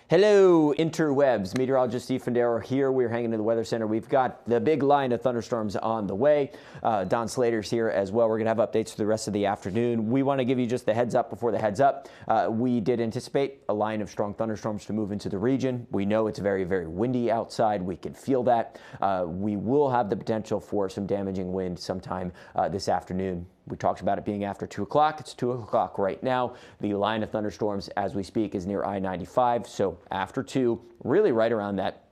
Hello, interwebs. Meteorologist Steve Fundaro here. We're hanging in the Weather Center. We've got the big line of thunderstorms on the way. Don Slater's here as well. We're going to have updates for the rest of the afternoon. We want to give you just the heads up before the heads up. We did anticipate a line of strong thunderstorms to move into the region. We know it's very, very windy outside. We can feel that. We will have the potential for some damaging wind sometime this afternoon. We talked about it being after 2 o'clock. It's 2 o'clock right now. The line of thunderstorms as we speak is near I-95. So after 2, really right around that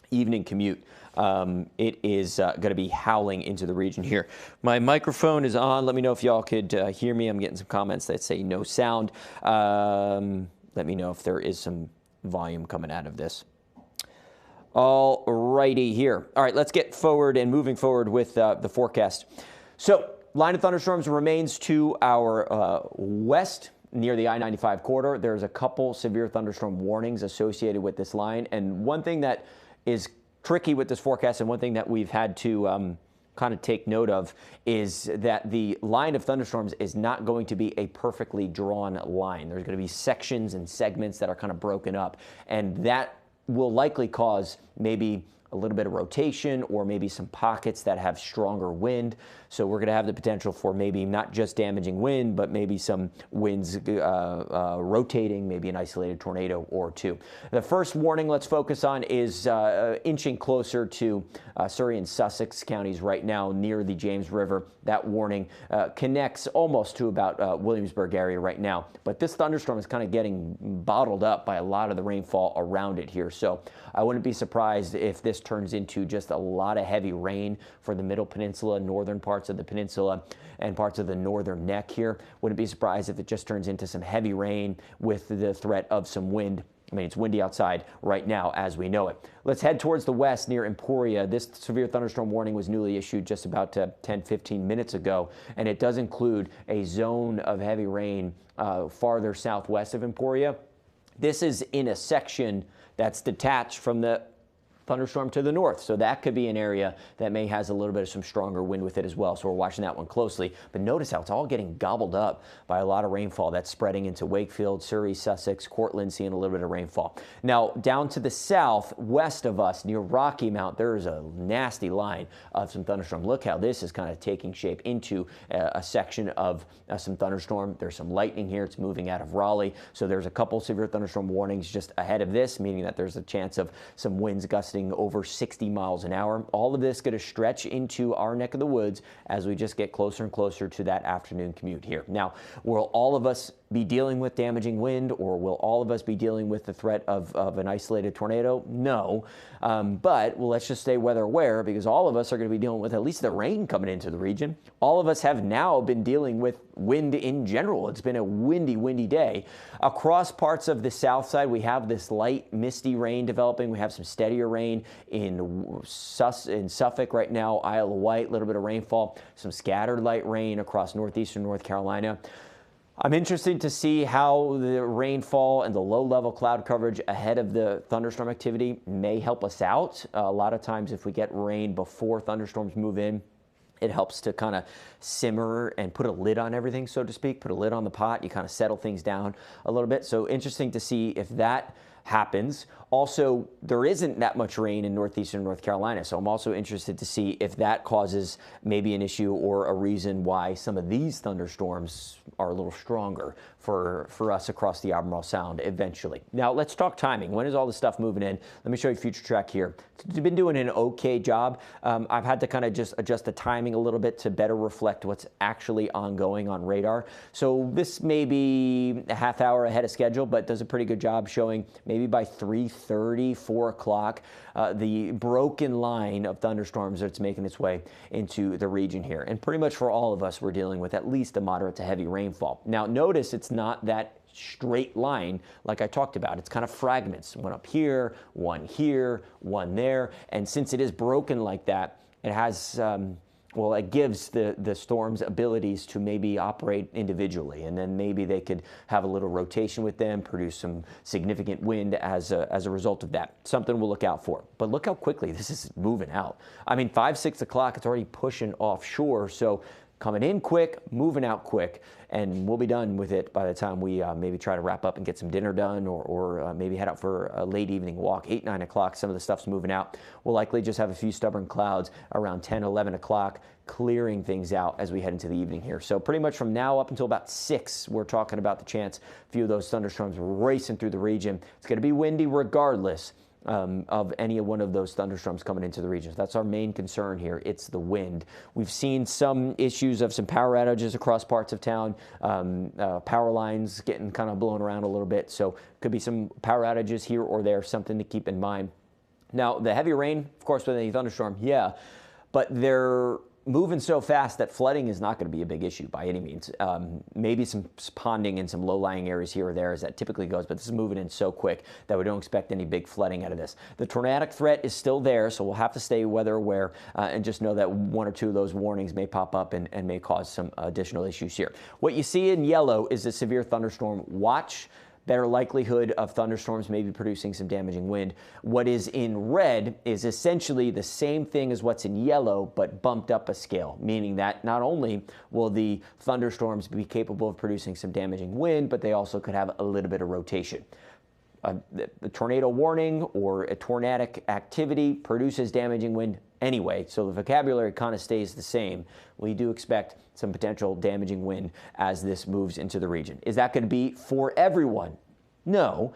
evening commute, it is going to be howling into the region here. My microphone is on. Let me know if y'all could hear me. I'm getting some comments that say no sound. Let me know if there is some volume coming out of this. All righty here. All right, let's get forward and moving forward with the forecast. So line of thunderstorms remains to our west near the I-95 corridor. There's a couple severe thunderstorm warnings associated with this line. And one thing that is tricky with this forecast and one thing that we've had to kind of take note of is that the line of thunderstorms is not going to be a perfectly drawn line. There's going to be sections and segments that are kind of broken up, and that will likely cause maybe a little bit of rotation or maybe some pockets that have stronger wind. So we're going to have the potential for maybe not just damaging wind, but maybe some winds rotating, maybe an isolated tornado or two. The first warning let's focus on is inching closer to Surrey and Sussex counties right now near the James River. That warning connects almost to about Williamsburg area right now. But this thunderstorm is kind of getting bottled up by a lot of the rainfall around it here. So I wouldn't be surprised if this turns into just a lot of heavy rain for the middle peninsula, northern parts of the peninsula, and parts of the northern neck here. Wouldn't be surprised if it just turns into some heavy rain with the threat of some wind. I mean, it's windy outside right now as we know it. Let's head towards the west near Emporia. This severe thunderstorm warning was newly issued just about 10-15 minutes ago, and it does include a zone of heavy rain farther southwest of Emporia. This is in a section that's detached from the thunderstorm to the north. So that could be an area that may has a little bit of some stronger wind with it as well. So we're watching that one closely. But notice how it's all getting gobbled up by a lot of rainfall that's spreading into Wakefield, Surrey, Sussex, Cortland, seeing a little bit of rainfall. Now down to the south, west of us near Rocky Mount, there's a nasty line of some thunderstorm. Look how this is kind of taking shape into a section of some thunderstorm. There's some lightning here. It's moving out of Raleigh. So there's a couple severe thunderstorm warnings just ahead of this, meaning that there's a chance of some winds gusting over 60 miles an hour. All of this going to stretch into our neck of the woods as we just get closer and closer to that afternoon commute here. Now, will all of us be dealing with damaging wind, or will all of us be dealing with the threat of an isolated tornado? No, but well, let's just stay weather aware, because all of us are going to be dealing with at least the rain coming into the region. All of us have now been dealing with wind in general. It's been a windy day. Across parts of the south side, we have this light misty rain developing. We have some steadier rain in Suffolk right now, Isle of Wight, a little bit of rainfall, some scattered light rain across northeastern North Carolina. I'm interested to see how the rainfall and the low-level cloud coverage ahead of the thunderstorm activity may help us out. A lot of times if we get rain before thunderstorms move in, it helps to kind of simmer and put a lid on everything, so to speak, put a lid on the pot. You kind of settle things down a little bit. So interesting to see if that happens. Also, there isn't that much rain in northeastern North Carolina, so I'm also interested to see if that causes maybe an issue or a reason why some of these thunderstorms are a little stronger for us across the Albemarle Sound eventually. Now, let's talk timing. When is all this stuff moving in? Let me show you Future Track here. It's been doing an okay job. I've had to kind of just adjust the timing a little bit to better reflect what's actually ongoing on radar. So this may be a half hour ahead of schedule, but does a pretty good job showing maybe by 3:30, 4 o'clock, the broken line of thunderstorms that's making its way into the region here. And pretty much for all of us, we're dealing with at least a moderate to heavy rainfall. Now, notice it's not that straight line like I talked about. It's kind of fragments. One up here, one there. And since it is broken like that, it has well, it gives the storms abilities to maybe operate individually, and then maybe they could have a little rotation with them, produce some significant wind as a result of that. Something we'll look out for. But look how quickly this is moving out. I mean, 5, 6 o'clock, it's already pushing offshore. So coming in quick, moving out quick, and we'll be done with it by the time we maybe try to wrap up and get some dinner done, or maybe head out for a late evening walk. 8, 9 o'clock, some of the stuff's moving out. We'll likely just have a few stubborn clouds around 10, 11 o'clock, clearing things out as we head into the evening here. So pretty much from now up until about 6, we're talking about the chance a few of those thunderstorms racing through the region. It's going to be windy regardless of any one of those thunderstorms coming into the region. So that's our main concern here. It's the wind. We've seen some issues of some power outages across parts of town, power lines getting kind of blown around a little bit. So could be some power outages here or there, something to keep in mind. Now, the heavy rain, of course, with any thunderstorm, yeah, but they're moving so fast that flooding is not going to be a big issue by any means. Maybe some ponding in some low-lying areas here or there, as that typically goes, but this is moving in so quick that we don't expect any big flooding out of this. The tornadic threat is still there, so we'll have to stay weather aware and just know that 1 or 2 of those warnings may pop up and may cause some additional issues here. What you see in yellow is a severe thunderstorm watch. Better likelihood of thunderstorms maybe producing some damaging wind. What is in red is essentially the same thing as what's in yellow, but bumped up a scale, meaning that not only will the thunderstorms be capable of producing some damaging wind, but they also could have a little bit of rotation. The tornado warning or a tornadic activity produces damaging wind anyway, so the vocabulary kind of stays the same. We do expect some potential damaging wind as this moves into the region. Is that going to be for everyone? No.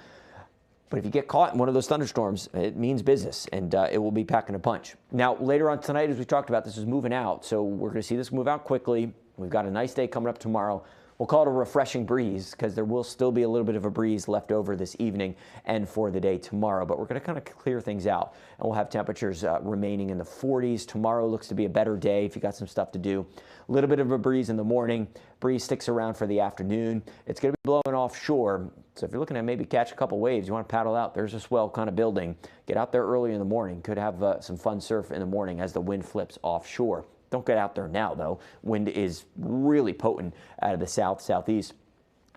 But if you get caught in one of those thunderstorms, it means business, and it will be packing a punch. Now, later on tonight, as we talked about, this is moving out, so we're going to see this move out quickly. We've got a nice day coming up tomorrow. We'll call it a refreshing breeze because there will still be a little bit of a breeze left over this evening and for the day tomorrow. But we're going to kind of clear things out, and we'll have temperatures remaining in the 40s. Tomorrow looks to be a better day if you got some stuff to do. A little bit of a breeze in the morning. Breeze sticks around for the afternoon. It's going to be blowing offshore. So if you're looking at maybe catch a couple waves, you want to paddle out, there's a swell kind of building. Get out there early in the morning. Could have some fun surf in the morning as the wind flips offshore. Don't get out there now, though. Wind is really potent out of the south, southeast,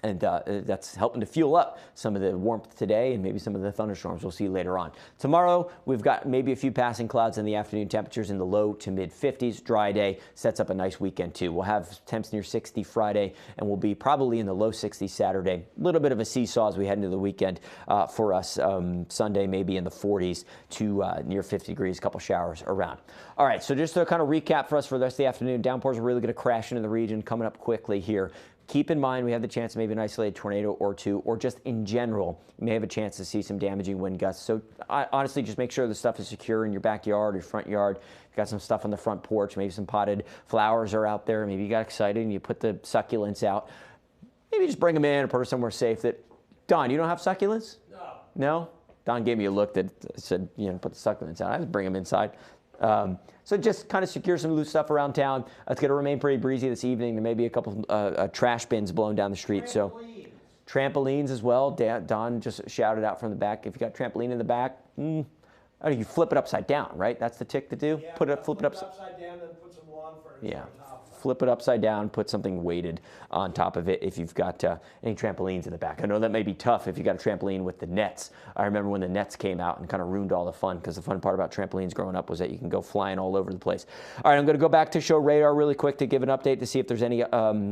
and that's helping to fuel up some of the warmth today and maybe some of the thunderstorms we'll see later on. Tomorrow, we've got maybe a few passing clouds in the afternoon, temperatures in the low to mid 50s. Dry day sets up a nice weekend, too. We'll have temps near 60 Friday, and we'll be probably in the low 60s Saturday. A little bit of a seesaw as we head into the weekend for us. Sunday, maybe in the 40s to near 50 degrees, a couple showers around. All right, so just to kind of recap for us for the rest of the afternoon, downpours are really going to crash into the region, coming up quickly here. Keep in mind we have the chance of maybe an isolated tornado or two, or just in general, you may have a chance to see some damaging wind gusts. So honestly, just make sure the stuff is secure in your backyard or front yard. You've got some stuff on the front porch, maybe some potted flowers are out there. Maybe you got excited and you put the succulents out. Maybe just bring them in and put them somewhere safe. Don, you don't have succulents? No. No? Don gave me a look that said, put the succulents out. I just bring them inside. So just kind of secure some loose stuff around town. It's going to remain pretty breezy this evening. There may be a couple trash bins blowing down the street. So trampolines as well. Don just shouted out from the back. If you got trampoline in the back, you flip it upside down, right? That's the tick to do. Yeah, flip it upside down, then put some lawn furniture on top. Flip it upside down, put something weighted on top of it if you've got any trampolines in the back. I know that may be tough if you got a trampoline with the nets. I remember when the nets came out and kind of ruined all the fun, because the fun part about trampolines growing up was that you can go flying all over the place. All right, I'm going to go back to show radar really quick to give an update to see if there's any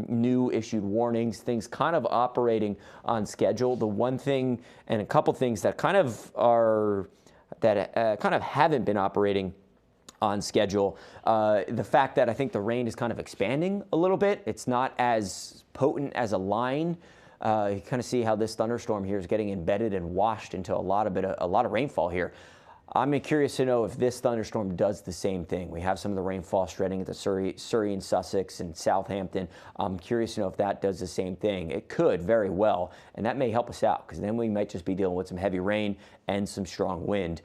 new issued warnings, things kind of operating on schedule. The one thing and a couple things that kind of haven't been operating on schedule. The fact that I think the rain is kind of expanding a little bit. It's not as potent as a line. You kind of see how this thunderstorm here is getting embedded and washed into a lot of rainfall here. I'm curious to know if this thunderstorm does the same thing. We have some of the rainfall spreading at the Surrey and Sussex and Southampton. I'm curious to know if that does the same thing. It could very well, and that may help us out, because then we might just be dealing with some heavy rain and some strong wind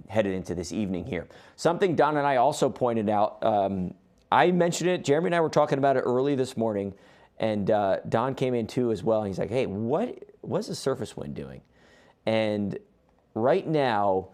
headed into this evening here. Something Don and I also pointed out, I mentioned it, Jeremy and I were talking about it early this morning, and Don came in too as well, and he's like, hey, what's the surface wind doing? And right now,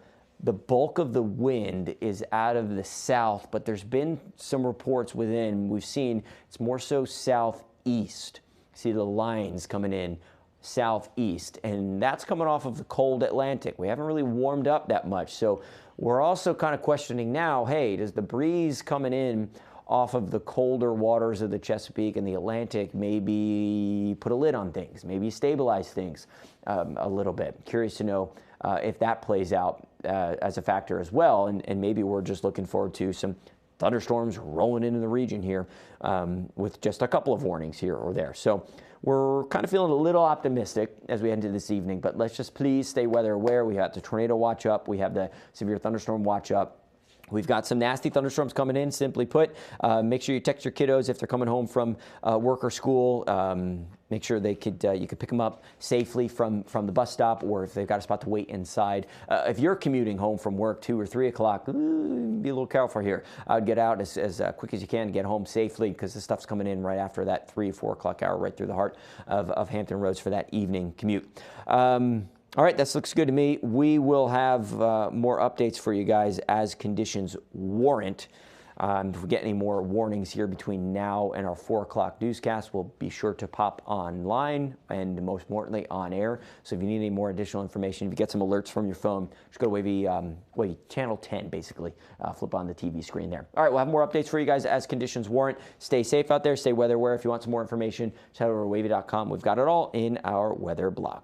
the bulk of the wind is out of the south, but there's been some reports within. We've seen it's more so southeast. See the lines coming in southeast, and that's coming off of the cold Atlantic. We haven't really warmed up that much, so we're also kind of questioning now, hey, does the breeze coming in off of the colder waters of the Chesapeake and the Atlantic maybe put a lid on things, maybe stabilize things a little bit. Curious to know if that plays out as a factor as well, and maybe we're just looking forward to some thunderstorms rolling into the region here with just a couple of warnings here or there. So we're kind of feeling a little optimistic as we head into this evening, but let's just please stay weather aware. We have the tornado watch up. We have the severe thunderstorm watch up. We've got some nasty thunderstorms coming in, simply put. Make sure you text your kiddos if they're coming home from work or school. Make sure you could pick them up safely from the bus stop, or if they've got a spot to wait inside. If you're commuting home from work 2 or 3 o'clock, be a little careful here. Get out as quick as you can to get home safely, because this stuff's coming in right after that 3 or 4 o'clock hour, right through the heart of Hampton Roads for that evening commute. All right, that looks good to me. We will have more updates for you guys as conditions warrant. If we get any more warnings here between now and our 4 o'clock newscast, we'll be sure to pop online and most importantly on air. So if you need any more additional information, if you get some alerts from your phone, just go to Wavy Channel 10, basically. Flip on the TV screen there. All right, we'll have more updates for you guys as conditions warrant. Stay safe out there. Stay weather aware. If you want some more information, just head over to wavy.com. We've got it all in our weather blog.